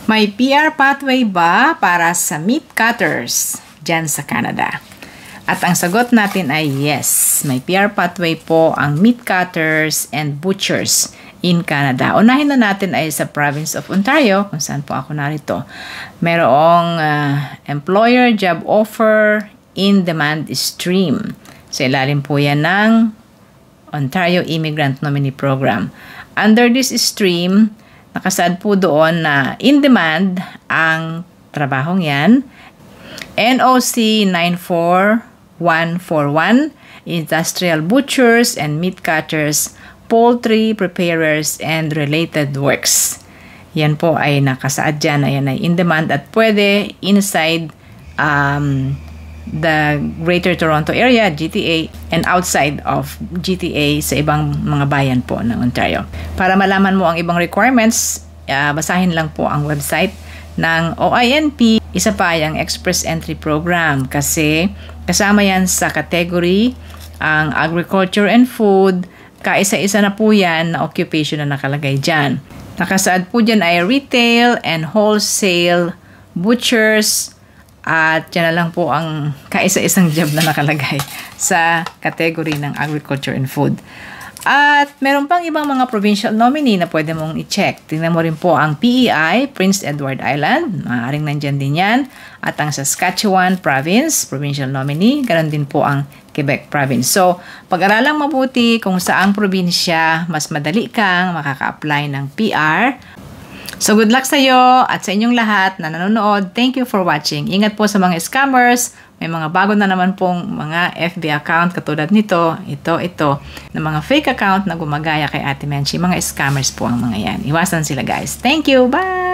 May PR pathway ba para sa meat cutters dyan sa Canada? At ang sagot natin ay yes. May PR pathway po ang meat cutters and butchers in Canada. Unahin na natin ay sa province of Ontario, kung saan po ako narito. Merong employer job offer in demand stream. So ilalim po yan ng Ontario Immigrant Nominee Program. Under this stream, nakasaad po doon na in demand ang trabahong yan. NOC 94141, industrial butchers and meat cutters, poultry preparers, and related works. Yan po ay nakasaad dyan na yan ay in demand at pwede inside the Greater Toronto Area, GTA, and outside of GTA sa ibang mga bayan po ng Ontario. Para malaman mo ang ibang requirements, basahin lang po ang website ng OINP. Isa pa yung Express Entry Program kasi kasama yan sa category ang agriculture and food. Kaisa-isa na po yan na occupation na nakalagay dyan. Nakasaad po dyan ay retail and wholesale butchers. At yan na lang po ang kaisa-isang job na nakalagay sa category ng agriculture and food. At meron pang ibang mga provincial nominee na pwede mong i-check. Tingnan mo rin po ang PEI, Prince Edward Island. Maaaring nandyan din yan. At ang Saskatchewan Province, provincial nominee. Ganon din po ang Quebec Province. So, pag-aralang mabuti kung saang probinsya mas madali kang makaka-apply ng PR. So, good luck sa iyo at sa inyong lahat na nanonood. Thank you for watching. Ingat po sa mga scammers. May mga bago na naman pong mga FB account katulad nito, ito, na mga fake account na gumagaya kay Ate Menchi. Mga scammers po ang mga yan. Iwasan sila guys. Thank you. Bye!